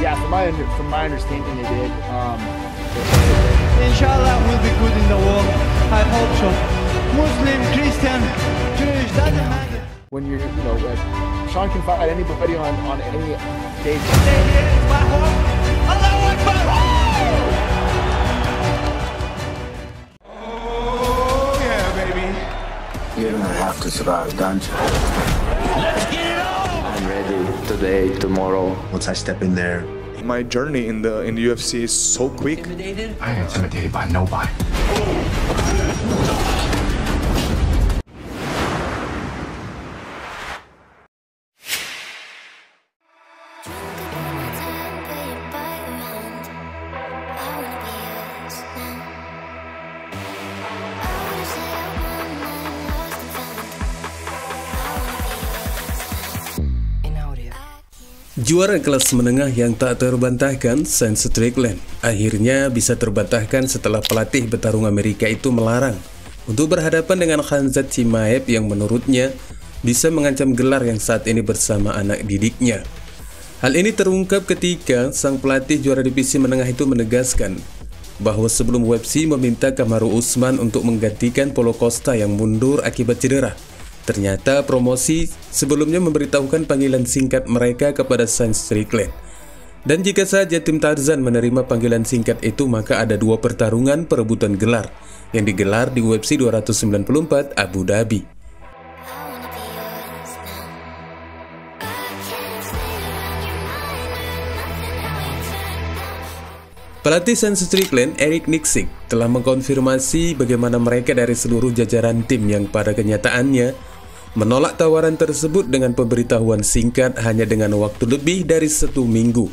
Yeah, from my understanding, they did. Inshallah, we'll be good in the war. I hope so. Muslim, Christian, Jewish, doesn't matter. When you're, like, Sean can fight anybody on any day. Stay here, it's my home. Allahu Akbar! Oh, yeah, baby. You're gonna have to survive, don't you? Let's get it on! I'm ready today, tomorrow. Once I step in there, my journey in the UFC is so quick. I ain't intimidated by nobody. Juara kelas menengah yang tak terbantahkan, Sean Strickland, akhirnya bisa terbantahkan setelah pelatih bertarung Amerika itu melarang untuk berhadapan dengan Khamzat Chimaev yang menurutnya bisa mengancam gelar yang saat ini bersama anak didiknya. Hal ini terungkap ketika sang pelatih juara divisi menengah itu menegaskan bahwa sebelum UFC meminta Kamaru Usman untuk menggantikan Paulo Costa yang mundur akibat cedera, ternyata promosi sebelumnya memberitahukan panggilan singkat mereka kepada Sean Strickland. Dan jika saja tim Tarzan menerima panggilan singkat itu, maka ada dua pertarungan perebutan gelar yang digelar di UFC 294 Abu Dhabi. Pelatih Sean Strickland, Eric Nicksick, telah mengkonfirmasi bagaimana mereka dari seluruh jajaran tim yang pada kenyataannya menolak tawaran tersebut dengan pemberitahuan singkat hanya dengan waktu lebih dari 1 minggu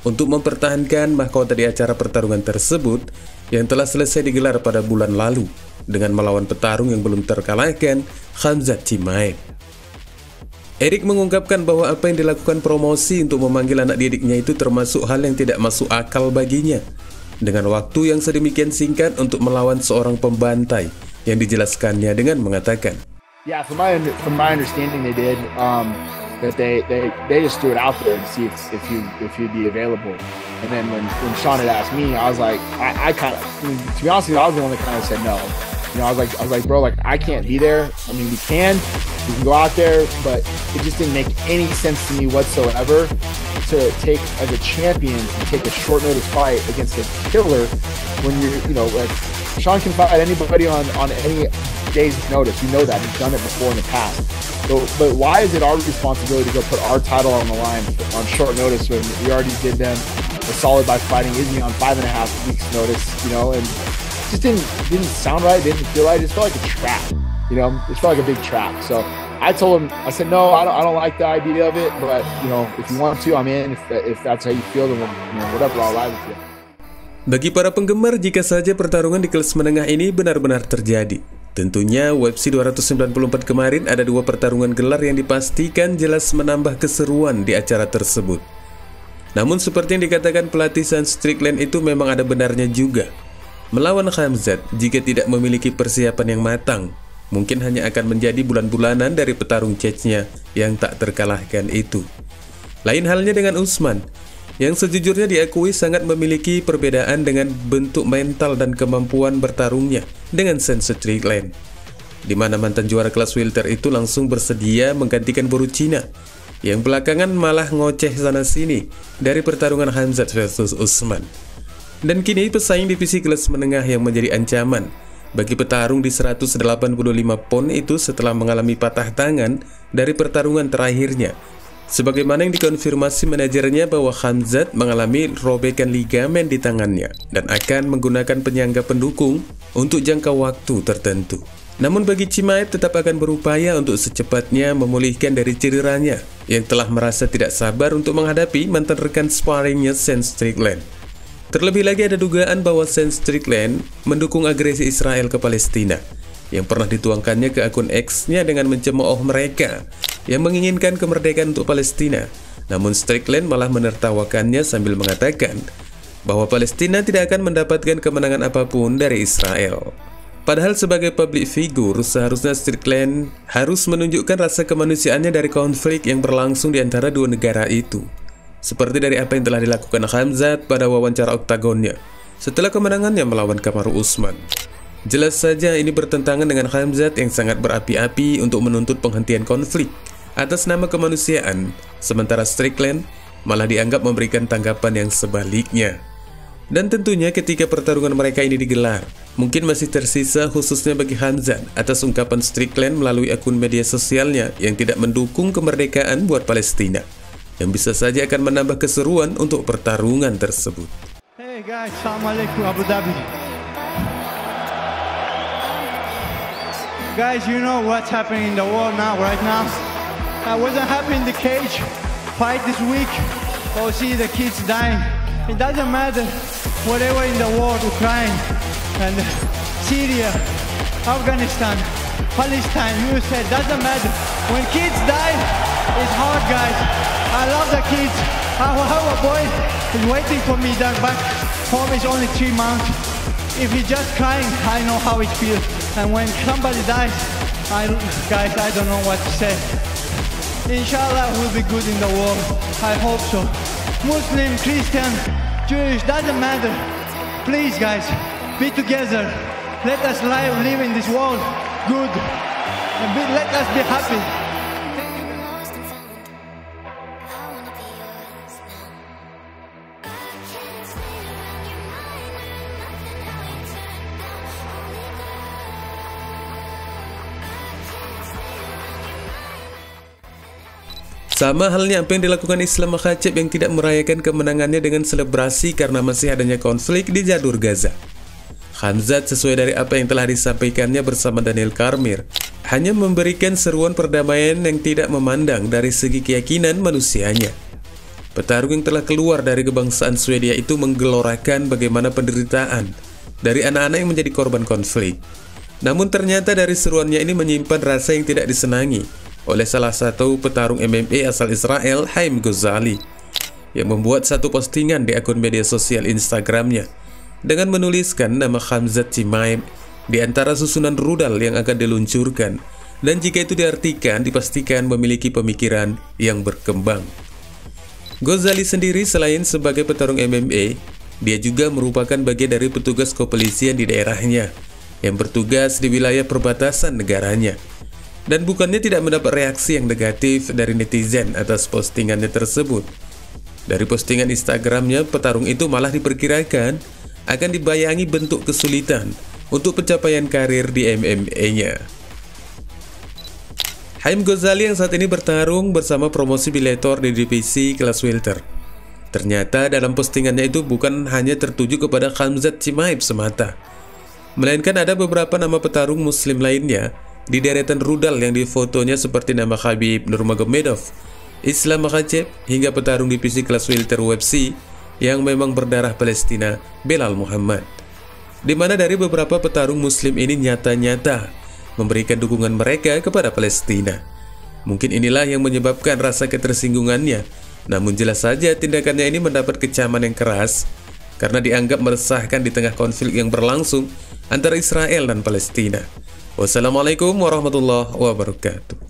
untuk mempertahankan mahkota di acara pertarungan tersebut yang telah selesai digelar pada bulan lalu dengan melawan petarung yang belum terkalahkan, Khamzat Chimaev. Eric mengungkapkan bahwa apa yang dilakukan promosi untuk memanggil anak didiknya itu termasuk hal yang tidak masuk akal baginya, dengan waktu yang sedemikian singkat untuk melawan seorang pembantai, yang dijelaskannya dengan mengatakan, Yeah, from my understanding, they did. That they just threw it out there to see if you'd be available. And then when Sean had asked me, I was like, I kind of, to be honest with you, I was the one that kind of said no. I was like, bro, like, I can't be there. I mean, we can go out there, but it just didn't make any sense to me whatsoever to take, as a champion, to take a short notice fight against a killer when you're, like, Sean can fight anybody on any day's notice. You know that. He's done it before in the past. So, but why is it our responsibility to go put our title on the line on short notice when we already did them a solid by fighting Izzy on 5.5 weeks notice, and just didn't sound right, didn't feel right. It just felt like a trap, it felt like a big trap. So I told him, I said, no, I don't like the idea of it, but if you want to, I'm in. If that's how you feel, then whatever, I'll ride with you. Bagi para penggemar, jika saja pertarungan di kelas menengah ini benar-benar terjadi, tentunya UFC 294 kemarin ada dua pertarungan gelar yang dipastikan jelas menambah keseruan di acara tersebut. Namun seperti yang dikatakan pelatih Sean Strickland itu memang ada benarnya juga. Melawan Khamzat jika tidak memiliki persiapan yang matang, mungkin hanya akan menjadi bulan-bulanan dari petarung Chechnya yang tak terkalahkan itu. Lain halnya dengan Usman, yang sejujurnya diakui sangat memiliki perbedaan dengan bentuk mental dan kemampuan bertarungnya dengan Sean Strickland, di mana mantan juara kelas welter itu langsung bersedia menggantikan Boru Cina, yang belakangan malah ngoceh sana-sini dari pertarungan Khamzat versus Usman. Dan kini pesaing divisi kelas menengah yang menjadi ancaman bagi petarung di 185 pon itu setelah mengalami patah tangan dari pertarungan terakhirnya, sebagaimana yang dikonfirmasi manajernya bahwa Khamzat mengalami robekan ligamen di tangannya dan akan menggunakan penyangga pendukung untuk jangka waktu tertentu. Namun bagi Chimaev tetap akan berupaya untuk secepatnya memulihkan dari cederanya yang telah merasa tidak sabar untuk menghadapi mantan rekan sparringnya Sean Strickland. Terlebih lagi ada dugaan bahwa Sean Strickland mendukung agresi Israel ke Palestina yang pernah dituangkannya ke akun X-nya dengan mencemooh mereka yang menginginkan kemerdekaan untuk Palestina. Namun Strickland malah menertawakannya sambil mengatakan bahwa Palestina tidak akan mendapatkan kemenangan apapun dari Israel. Padahal sebagai public figure, seharusnya Strickland harus menunjukkan rasa kemanusiaannya dari konflik yang berlangsung di antara dua negara itu. seperti dari apa yang telah dilakukan Khamzat pada wawancara oktagonnya setelah kemenangannya melawan Kamaru Usman. Jelas saja ini bertentangan dengan Khamzat yang sangat berapi-api untuk menuntut penghentian konflik atas nama kemanusiaan, sementara Strickland malah dianggap memberikan tanggapan yang sebaliknya. Dan tentunya ketika pertarungan mereka ini digelar, mungkin masih tersisa khususnya bagi Khamzat atas ungkapan Strickland melalui akun media sosialnya yang tidak mendukung kemerdekaan buat Palestina, yang bisa saja akan menambah keseruan untuk pertarungan tersebut. Hey guys, Assalamualaikum Abu Dhabi. Guys, you know what's happening in the world now, right now? I wasn't happy in the cage fight this week, or see the kids dying. It doesn't matter, whatever in the world, Ukraine and Syria, Afghanistan, Palestine, USA, doesn't matter. When kids die, it's hard, guys. I love the kids. I have a boy who's waiting for me back home. Is only 3 months. If he's just crying, I know how it feels. And when somebody dies, guys, I don't know what to say. Inshallah, we'll be good in the world. I hope so. Muslim, Christian, Jewish, doesn't matter. Please, guys, be together. Let us live in this world good. And let us be happy. Sama halnya apa yang dilakukan Islam Makhachev yang tidak merayakan kemenangannya dengan selebrasi karena masih adanya konflik di jalur Gaza. Khamzat sesuai dari apa yang telah disampaikannya bersama Daniel Karmir, hanya memberikan seruan perdamaian yang tidak memandang dari segi keyakinan manusianya. Petarung yang telah keluar dari kebangsaan Swedia itu menggelorakan bagaimana penderitaan dari anak-anak yang menjadi korban konflik. Namun ternyata dari seruannya ini menyimpan rasa yang tidak disenangi oleh salah satu petarung MMA asal Israel, Haim Ghazali, yang membuat satu postingan di akun media sosial Instagramnya dengan menuliskan nama Khamzat Chimaev di antara susunan rudal yang akan diluncurkan, dan jika itu diartikan dipastikan memiliki pemikiran yang berkembang. Ghazali sendiri selain sebagai petarung MMA, dia juga merupakan bagian dari petugas kepolisian di daerahnya yang bertugas di wilayah perbatasan negaranya. Dan bukannya tidak mendapat reaksi yang negatif dari netizen atas postingannya tersebut. Dari postingan Instagramnya, petarung itu malah diperkirakan akan dibayangi bentuk kesulitan untuk pencapaian karir di MMA-nya. Haim Ghazali yang saat ini bertarung bersama promosi Bellator di divisi kelas welter. Ternyata dalam postingannya itu bukan hanya tertuju kepada Khamzat Chimaev semata, melainkan ada beberapa nama petarung muslim lainnya di deretan rudal yang difotonya seperti nama Khabib Nurmagomedov, Islam Makhachev, hingga petarung divisi kelas welter UFC yang memang berdarah Palestina, Belal Muhammad. Di mana dari beberapa petarung muslim ini nyata-nyata memberikan dukungan mereka kepada Palestina. Mungkin inilah yang menyebabkan rasa ketersinggungannya, namun jelas saja tindakannya ini mendapat kecaman yang keras karena dianggap meresahkan di tengah konflik yang berlangsung antara Israel dan Palestina. Wassalamualaikum warahmatullahi wabarakatuh.